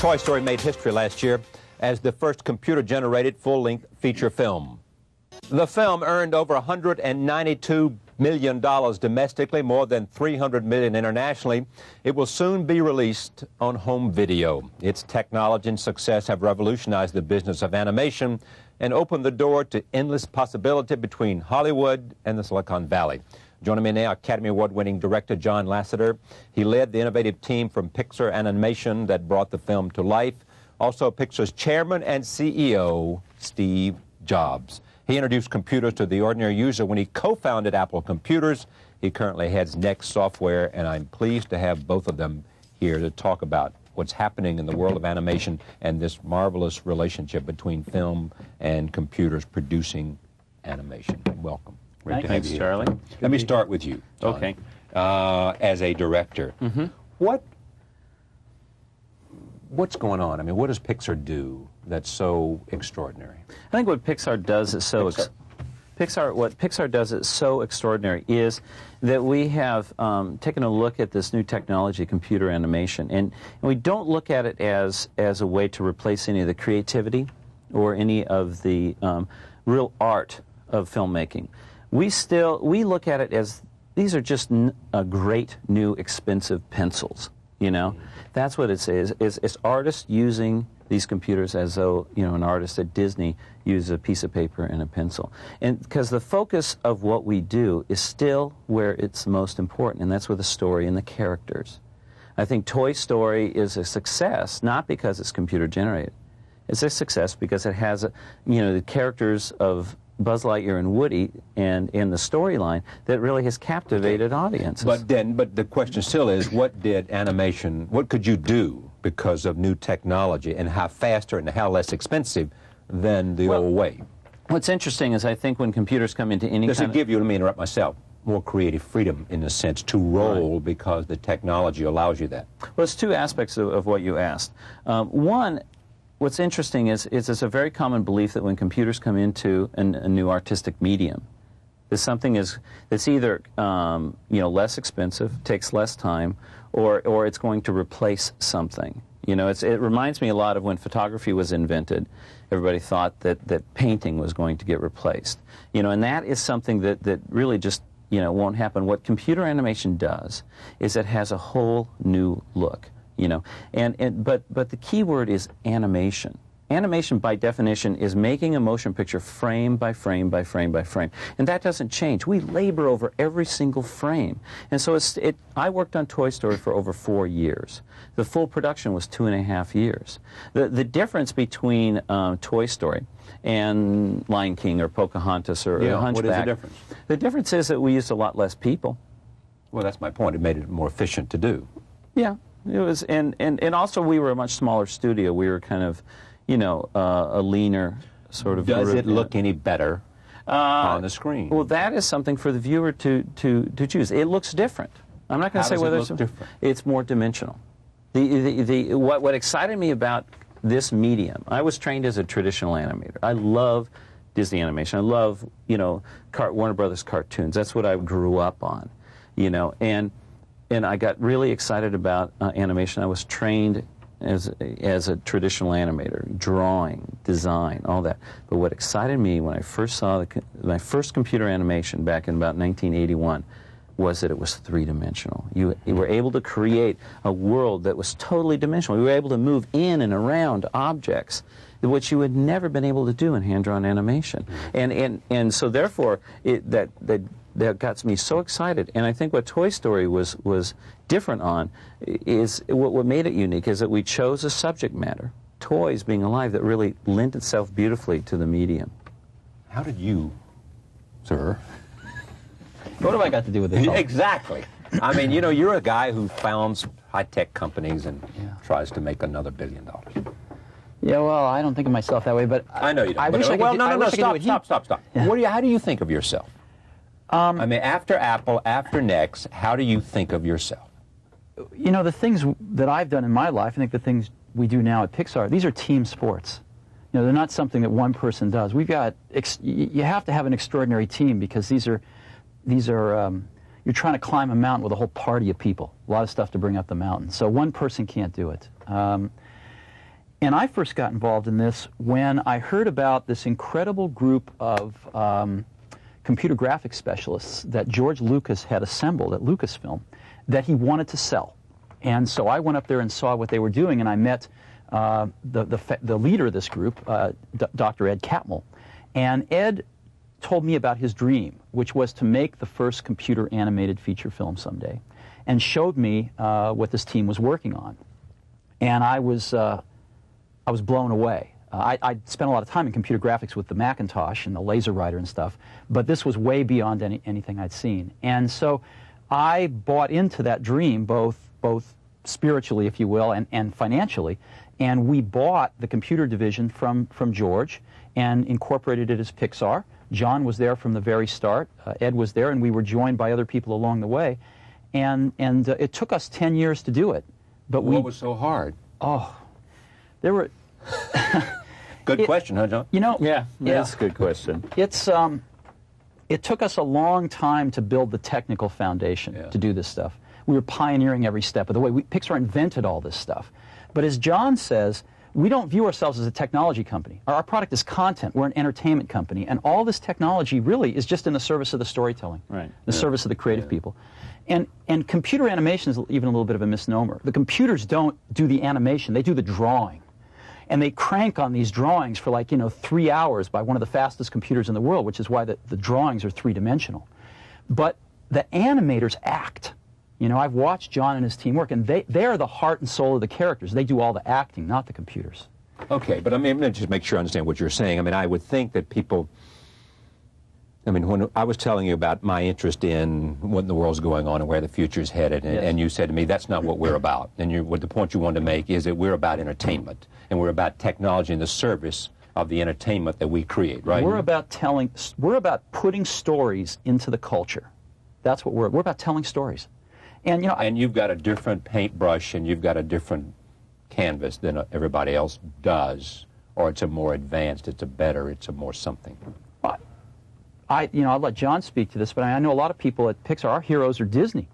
Toy Story made history last year as the first computer-generated full-length feature film. The film earned over $192 million domestically, more than $300 million internationally. It will soon be released on home video. Its technology and success have revolutionized the business of animation and opened the door to endless possibility between Hollywood and the Silicon Valley. Joining me now, Academy Award-winning director John Lasseter. He led the innovative team from Pixar Animation that brought the film to life. Also, Pixar's chairman and CEO, Steve Jobs. He introduced computers to the ordinary user when he co-founded Apple Computers. He currently heads Next Software, and I'm pleased to have both of them here to talk about what's happening in the world of animation and this marvelous relationship between film and computers producing animation. Welcome. Great to have you here. Charlie. Let me start with you, John. Okay. As a director, what's going on? I mean, what does Pixar do that's so extraordinary? I think what Pixar does is what Pixar does is so extraordinary is that we have taken a look at this new technology, computer animation, and we don't look at it as a way to replace any of the creativity or any of the real art of filmmaking. We look at it as these are just great new expensive pencils. You know, that's what it is. It's artists using these computers as though, you know, an artist at Disney uses a piece of paper and a pencil. And because the focus of what we do is still where it's most important, and that's with the story and the characters. I think Toy Story is a success, not because it's computer generated. It's a success because it has, you know, the characters of Buzz Lightyear and Woody and in the storyline that really has captivated audiences. But the question still is, what could you do because of new technology, and how faster and how less expensive than the old way? What's interesting is I think when computers come into any Does it give you, let me interrupt myself, more creative freedom in a sense to roll because the technology allows you that? Well, there's two aspects of what you asked. One, what's interesting is it's a very common belief that when computers come into a new artistic medium, that something that's either you know, less expensive, takes less time, or it's going to replace something. You know, it reminds me a lot of when photography was invented. Everybody thought that painting was going to get replaced. You know, and that is something that really just, you know, won't happen. What computer animation does is it has a whole new look. You know, but the key word is animation. Animation, by definition, is making a motion picture frame by frame by frame by frame, and that doesn't change. We labor over every single frame, and so I worked on Toy Story for over 4 years. The full production was 2.5 years. The difference between Toy Story and Lion King or Pocahontas or Hunchback. What is the difference? The difference is that we used a lot less people. Well, that's my point. It made it more efficient to do. Yeah. It was, and also we were a much smaller studio. We were kind of, you know, a leaner sort of. Does it look any better on the screen? Well, that is something for the viewer to choose. It looks different. I'm not going to say whether it's different. It's more dimensional. What excited me about this medium, I was trained as a traditional animator. I love Disney animation. I love, you know, Warner Brothers cartoons. That's what I grew up on, you know, and I got really excited about animation. I was trained as a traditional animator, drawing, design, all that. But what excited me when I first saw my first computer animation back in about 1981 was that it was three-dimensional. You were able to create a world that was totally dimensional. You were able to move in and around objects, which you had never been able to do in hand-drawn animation. And so therefore, that got me so excited. And I think what Toy Story was different on is what made it unique is that we chose a subject matter, toys being alive, that really lent itself beautifully to the medium. How did you, sir? What have I got to do with this? Exactly. I mean, you know, you're a guy who founds high-tech companies and tries to make another $1 billion. Yeah, well, I don't think of myself that way, but I know you don't. I wish I could Stop. Yeah. How do you think of yourself? I mean, after Apple, after Next, how do you think of yourself? You know, the things that I've done in my life, I think the things we do now at Pixar, these are team sports. You know, they're not something that one person does. We've got, you have to have an extraordinary team because these are, you're trying to climb a mountain with a whole party of people, a lot of stuff to bring up the mountain. So one person can't do it. And I first got involved in this when I heard about this incredible group of computer graphics specialists that George Lucas had assembled at Lucasfilm that he wanted to sell. And so I went up there and saw what they were doing, and I met the leader of this group, Dr. Ed Catmull. And Ed told me about his dream, which was to make the first computer animated feature film someday, and showed me what this team was working on. And I was blown away. I spent a lot of time in computer graphics with the Macintosh and the Laser Writer and stuff, but this was way beyond anything I'd seen. And so I bought into that dream, both spiritually, if you will, and financially. And we bought the computer division from George and incorporated it as Pixar. John was there from the very start. Ed was there, and we were joined by other people along the way. And it took us 10 years to do it. But what was so hard? Oh, there were... Good question, huh, John? You know... Yeah, that's a good question. It took us a long time to build the technical foundation to do this stuff. We were pioneering every step of the way. Pixar invented all this stuff. But as John says, we don't view ourselves as a technology company. Our product is content. We're an entertainment company. And all this technology really is just in the service of the storytelling, the service of the creative people. And computer animation is even a little bit of a misnomer. The computers don't do the animation. They do the drawing. And they crank on these drawings for 3 hours by one of the fastest computers in the world, which is why the drawings are three-dimensional. But the animators act. You know, I've watched John and his team work, and they are the heart and soul of the characters. They do all the acting, not the computers. Okay, but I mean, let me just make sure I understand what you're saying. I mean, I would think that people... I mean, when I was telling you about my interest in what in the world's going on and where the future is headed, and you said to me, that's not what we're about. And what the point you wanted to make is that we're about entertainment, and we're about technology in the service of the entertainment that we create, right? We're about putting stories into the culture. That's what we're about, telling stories. And, you know, and you've got a different paintbrush, and you've got a different canvas than everybody else does, or it's a more advanced, it's a better, it's a more something. I'll let John speak to this, but I know a lot of people at Pixar, our heroes are Disney.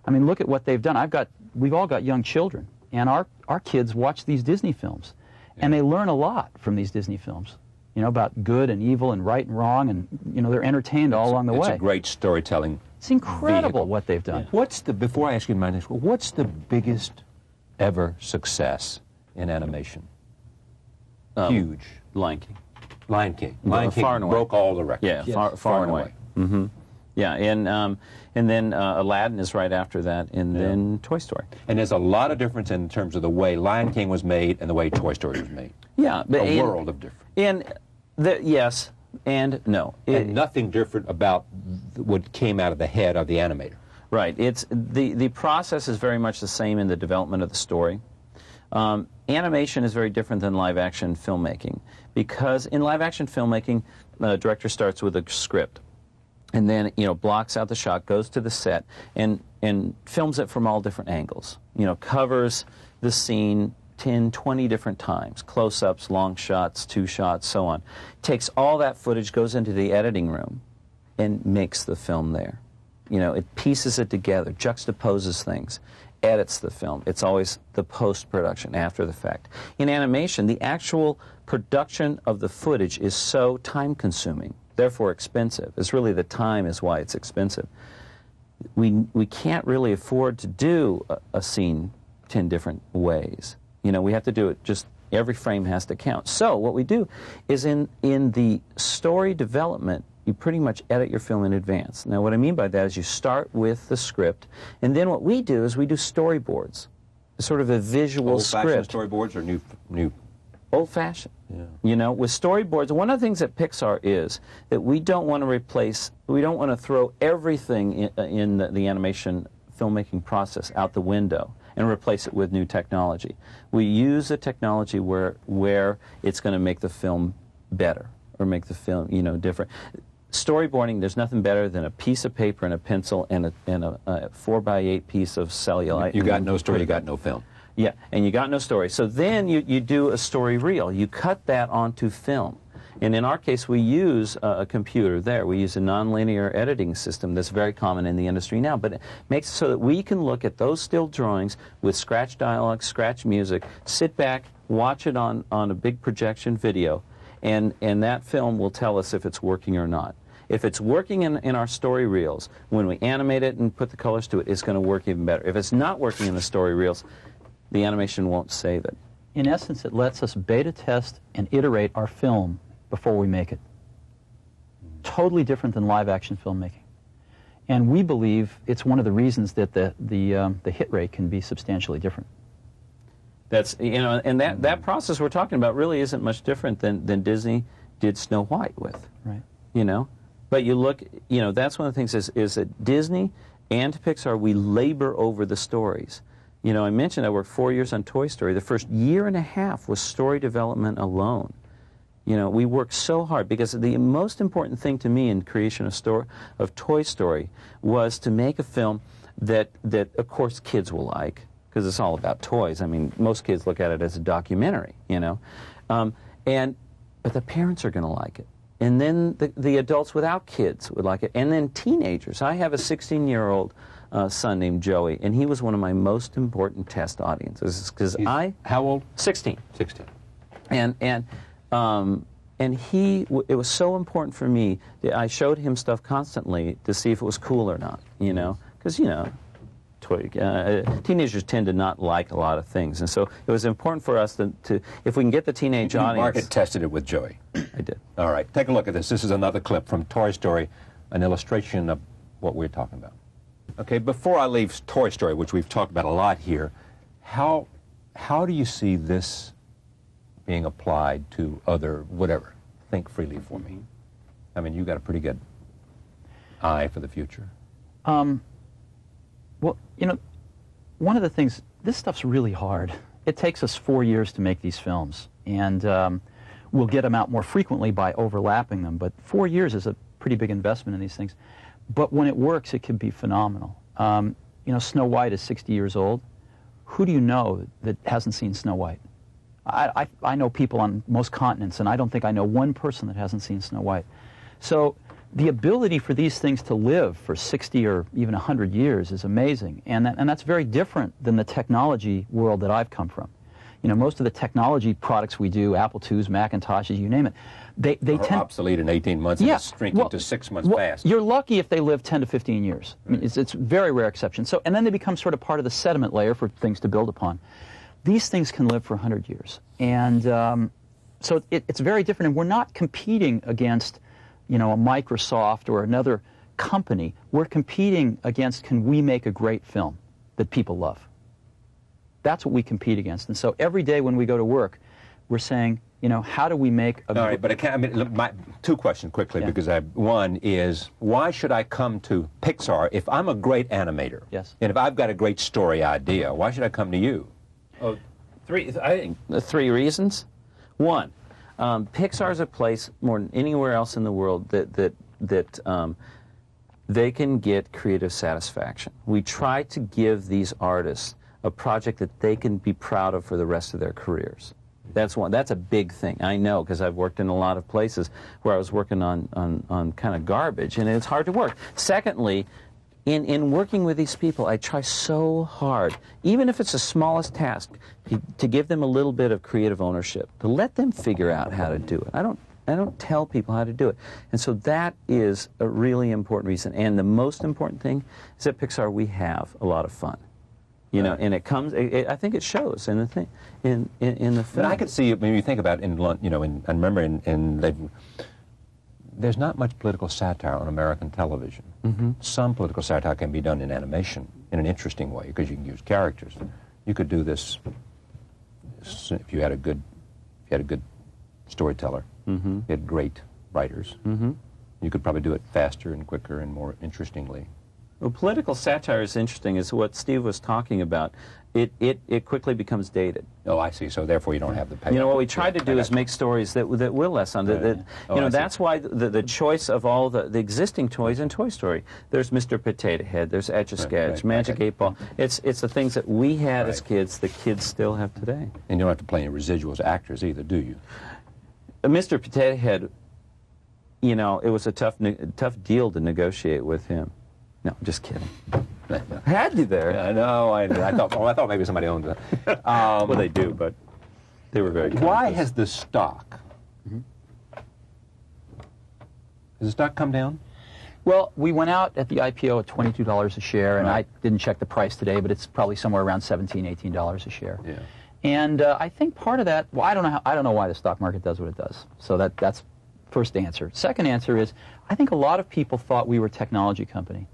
I mean, look at what they've done. We've all got young children, and our kids watch these Disney films, and they learn a lot from these Disney films, you know, about good and evil and right and wrong, and, you know, they're entertained all along the way. It's a great storytelling. It's incredible what they've done. Before I ask you my next question, what's the biggest ever success in animation? Huge. Lion King. Lion King. Lion King broke all the records. Yeah, far and away. Mm-hmm. Yeah, and then Aladdin is right after that, and then Toy Story. And there's a lot of difference in terms of the way Lion King was made and the way Toy Story was made. Yeah, a world of difference. Yes and no. And nothing different about what came out of the head of the animator. Right. It's the process is very much the same in the development of the story. Animation is very different than live-action filmmaking, because in live-action filmmaking, the director starts with a script, and then, you know, blocks out the shot, goes to the set, and films it from all different angles. You know, covers the scene 10, 20 different times, close-ups, long shots, two shots, so on. Takes all that footage, goes into the editing room, and makes the film there. You know, it pieces it together, juxtaposes things, edits the film. It's always the post-production, after the fact. In animation, the actual production of the footage is so time-consuming, therefore expensive. It's really the time is why it's expensive. We can't really afford to do a scene 10 different ways. You know, we have to do it just, every frame has to count. So what we do is in the story development, you pretty much edit your film in advance. Now, what I mean by that is you start with the script, and then what we do is we do storyboards, sort of a visual script. Old-fashioned storyboards or new? Old-fashioned. Yeah. You know, with storyboards, one of the things that Pixar is that we don't want to replace, we don't want to throw everything in the animation filmmaking process out the window and replace it with new technology. We use the technology where it's going to make the film better or make the film, you know, different. Storyboarding, there's nothing better than a piece of paper and a pencil and a 4x8 piece of cellulite. You got no story, you got no film. Yeah, and you got no story. So then you do a story reel. You cut that onto film. And in our case, we use a computer there. We use a nonlinear editing system that's very common in the industry now, but it makes it so that we can look at those still drawings with scratch dialogue, scratch music, sit back, watch it on a big projection video, and that film will tell us if it's working or not. If it's working in our story reels, when we animate it and put the colors to it, it's going to work even better. If it's not working in the story reels, the animation won't save it. In essence, it lets us beta test and iterate our film before we make it. Totally different than live-action filmmaking. And we believe it's one of the reasons that the hit rate can be substantially different. That's, you know, and that process we're talking about really isn't much different than Disney did Snow White with. Right. You know? But you look, you know, that's one of the things is that Disney and Pixar, we labor over the stories. You know, I mentioned I worked 4 years on Toy Story. The first year and a half was story development alone. You know, we worked so hard because the most important thing to me in creation of Toy Story was to make a film that of course kids will like, because it's all about toys. I mean, most kids look at it as a documentary, you know, but the parents are going to like it. And then the adults without kids would like it. And then teenagers. I have a 16-year-old son named Joey, and he was one of my most important test audiences. Because How old? 16. 16. And it was so important for me that I showed him stuff constantly to see if it was cool or not, you know. Because, you know, teenagers tend to not like a lot of things. And so it was important for us to if we can get the teenage audience... Market tested it with Joey. I did. All right, take a look at this. This is another clip from Toy Story, an illustration of what we're talking about. Okay, before I leave Toy Story, which we've talked about a lot here, how do you see this being applied to other, whatever? Think freely for me. I mean, you've got a pretty good eye for the future. Well, you know, one of the things, this stuff's really hard. It takes us 4 years to make these films, and we'll get them out more frequently by overlapping them, but 4 years is a pretty big investment in these things. But when it works, it can be phenomenal. You know, Snow White is 60 years old. Who do you know that hasn't seen Snow White? I know people on most continents, and I don't think I know one person that hasn't seen Snow White. So the ability for these things to live for 60 or even 100 years is amazing, and that's very different than the technology world that I've come from. You know, most of the technology products we do, Apple IIs, Macintoshes, you name it, they tend obsolete in 18 months and it's shrinking to 6 months fast. You're lucky if they live 10 to 15 years. I mean, it's a very rare exception. So, and then they become sort of part of the sediment layer for things to build upon. These things can live for 100 years, and so it's very different. And we're not competing against, you know, a Microsoft or another company. We're competing against, can we make a great film that people love? That's what we compete against. And so every day when we go to work, we're saying, you know, how do we make a... All right, but I mean, look, two questions quickly, Yeah. because one is, why should I come to Pixar if I'm a great animator? Yes. And if I've got a great story idea, why should I come to you? Oh, I think the 3 reasons. One, Pixar is a place more than anywhere else in the world that they can get creative satisfaction. We try to give these artists a project that they can be proud of for the rest of their careers. That's one. That's a big thing. I know, because I've worked in a lot of places where I was working on kind of garbage, and it's hard to work. Secondly, in working with these people, I try so hard, even if it's the smallest task, to give them a little bit of creative ownership, to let them figure out how to do it. I don't tell people how to do it. And so that is a really important reason. And the most important thing is at Pixar we have a lot of fun. You know, and it comes. I think it shows in the thing, in the film. And I could see it when you think about I remember there's not much political satire on American television. Mm-hmm. Some political satire can be done in animation in an interesting way because you can use characters. You could do this if you had a good storyteller. Mm-hmm. You had great writers. Mm-hmm. You could probably do it faster and quicker and more interestingly. Well, political satire is interesting, is what Steve was talking about. It quickly becomes dated. Oh, I see. So therefore you don't have the payoff. You know, what we try to do is make stories that will lessen. That's why the choice of all the existing toys in Toy Story. There's Mr. Potato Head, there's Etch-a-Sketch, Magic 8 Ball. It's the things that we had as kids, the kids still have today. And you don't have to play any residuals actors either, do you? Mr. Potato Head, you know, it was a tough deal to negotiate with him. No, I'm just kidding. Had you there? Yeah, no, I thought maybe somebody owned it. Well, they do, but they were very. Why has the stock? Has the stock come down? Well, we went out at the IPO at $22 a share, and I didn't check the price today, but it's probably somewhere around $17, $18 a share. Yeah. And I think part of that, well, I don't know why the stock market does what it does. So that's first answer. Second answer is, I think a lot of people thought we were a technology company,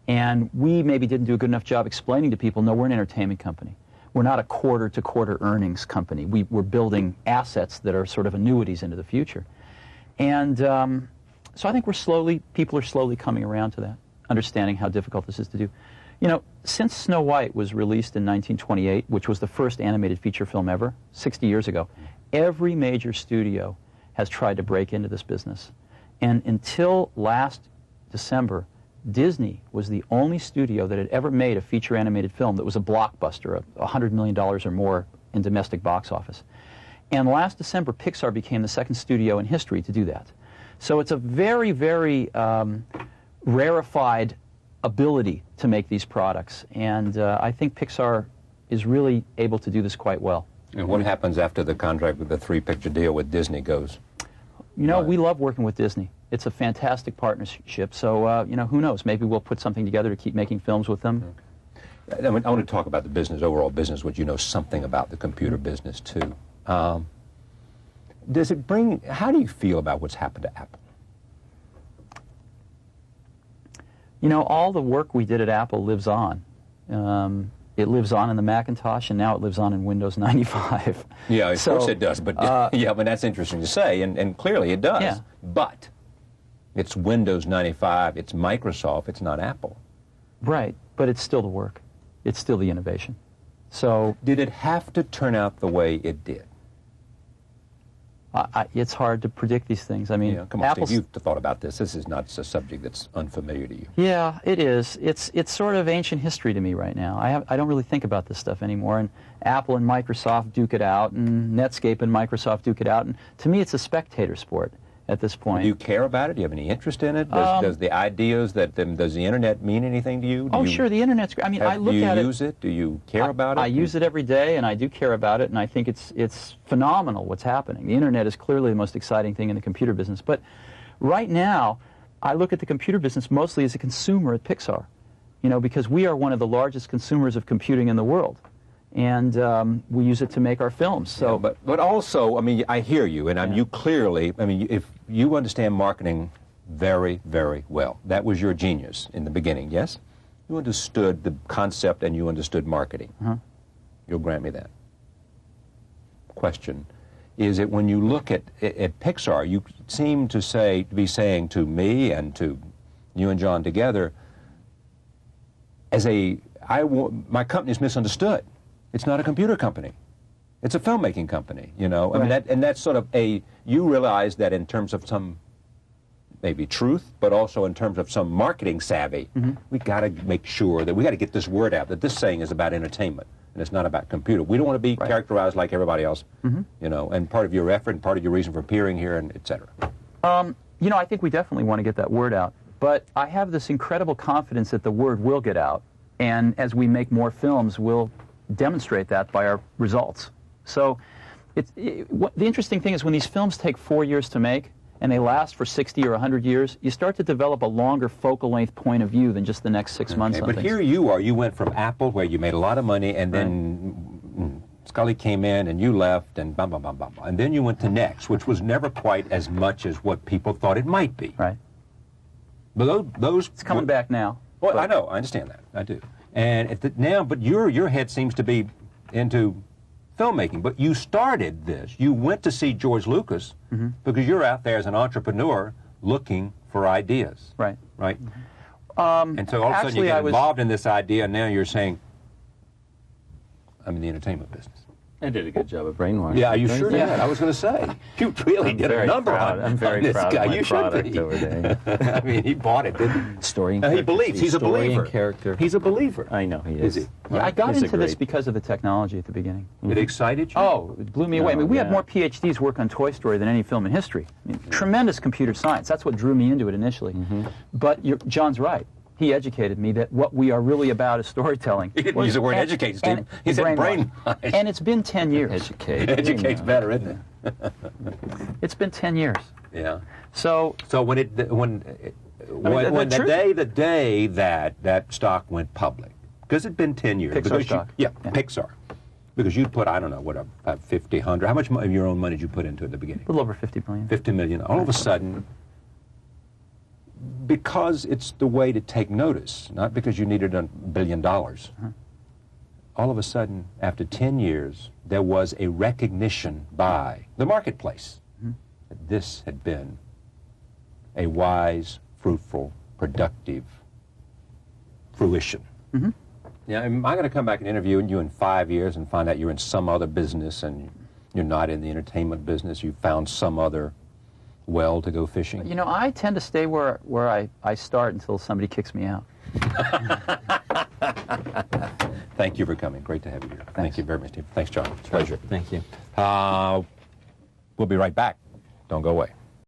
and we maybe didn't do a good enough job explaining to people, no, we're an entertainment company. We're not a quarter-to-quarter earnings company. We're building assets that are sort of annuities into the future. And so I think people are slowly coming around to that, understanding how difficult this is to do. You know, since Snow White was released in 1928, which was the first animated feature film ever, 60 years ago, every major studio has tried to break into this business. And until last December, Disney was the only studio that had ever made a feature animated film that was a blockbuster, $100 million or more in domestic box office. And last December, Pixar became the second studio in history to do that. So it's a very, very rarefied ability to make these products. And I think Pixar is really able to do this quite well. And what happens after the contract with the 3-picture deal with Disney goes? You know, we love working with Disney. It's a fantastic partnership. So, you know, who knows? Maybe we'll put something together to keep making films with them. Okay. I want to talk about the business, overall business, which you know something about the computer business, too. Does it bring, how do you feel about what's happened to Apple? You know, all the work we did at Apple lives on. It lives on in the Macintosh, and now it lives on in Windows 95. Yeah, of course it does, but yeah, but that's interesting to say, and clearly it does. Yeah. But it's Windows 95, it's Microsoft, it's not Apple. Right, but it's still the work. It's still the innovation. So did it have to turn out the way it did? It's hard to predict these things. I mean, yeah, come on, Steve, you've thought about this. This is not a subject that's unfamiliar to you. Yeah, it is. It's sort of ancient history to me right now. I don't really think about this stuff anymore. And Apple and Microsoft duke it out, and Netscape and Microsoft duke it out. And to me, it's a spectator sport at this point. Do you care about it? Do you have any interest in it? Does the ideas that does the internet mean anything to you? Sure, the internet's great. I mean, I look at it. Do you use it? Do you care about it? I use it every day, and I do care about it, and I think it's phenomenal what's happening. The internet is clearly the most exciting thing in the computer business. But right now, I look at the computer business mostly as a consumer at Pixar, you know, because we are one of the largest consumers of computing in the world. And we use it to make our films. So, yeah, but also, I mean, I hear you, and you clearly, I mean, if you understand marketing very, very well. That was your genius in the beginning, yes? You understood the concept and you understood marketing. You'll grant me that. Question: is it when you look at Pixar, you seem to be saying to me and to you and John together, my company is misunderstood. It's not a computer company. It's a filmmaking company, you know. Right. I mean, that's sort of you realize that in terms of some maybe truth, but also in terms of some marketing savvy, we got to make sure that we got to get this word out that this thing is about entertainment and it's not about computer. We don't want to be characterized like everybody else, you know. And part of your effort and part of your reason for appearing here, and et cetera. You know, I think we definitely want to get that word out. But I have this incredible confidence that the word will get out, and as we make more films, we'll demonstrate that by our results. So the interesting thing is when these films take 4 years to make and they last for 60 or 100 years, you start to develop a longer focal length point of view than just the next 6 months. But here you are. You went from Apple, where you made a lot of money, and then Scully came in and you left, and blah, blah, blah, blah, blah. And then you went to Next, which was never quite as much as what people thought it might be. Right. But those it's coming back now. Well, I know. I understand that. I do. And but your head seems to be into filmmaking. But you started this. You went to see George Lucas because you're out there as an entrepreneur looking for ideas. Right. Right. And so all of a sudden you get involved in this idea, and now you're saying, I'm in the entertainment business. I did a good job of brainwashing. Yeah, you sure did. I was going to say, you really did a number on this guy. You should be. Over there. I mean, he bought it, didn't he? Story and he believes. He's a believer. Character. He's a believer. I know he is. Is he? Yeah, I got into this because of the technology at the beginning. It excited you? Oh, it blew me away. I mean, we had more PhDs work on Toy Story than any film in history. I mean, tremendous computer science. That's what drew me into it initially. But John's right. He educated me that what we are really about is storytelling. He didn't use the word educate, Steve. He said brainwash. And it's been 10 years. Educate. Educate's better, isn't it? It's been 10 years. Yeah. So when the day that stock went public, because it'd been 10 years. Pixar stock. Yeah, Pixar. Because you put, I don't know, what, 50, 100, how much of your own money did you put into it at the beginning? A little over 50 million. 50 million. All of a sudden, because it's the way to take notice, not because you needed $1 billion, all of a sudden, after 10 years, there was a recognition by the marketplace that this had been a wise, fruitful, productive fruition. Yeah, am I going to come back and interview you in 5 years and find out you're in some other business and you're not in the entertainment business, you found some other well to go fishing? You know, I tend to stay where I start until somebody kicks me out. Thank you for coming. Great to have you here. Thanks. Thank you very much, Steve. Thanks, John. Pleasure. Thank you. We'll be right back. Don't go away.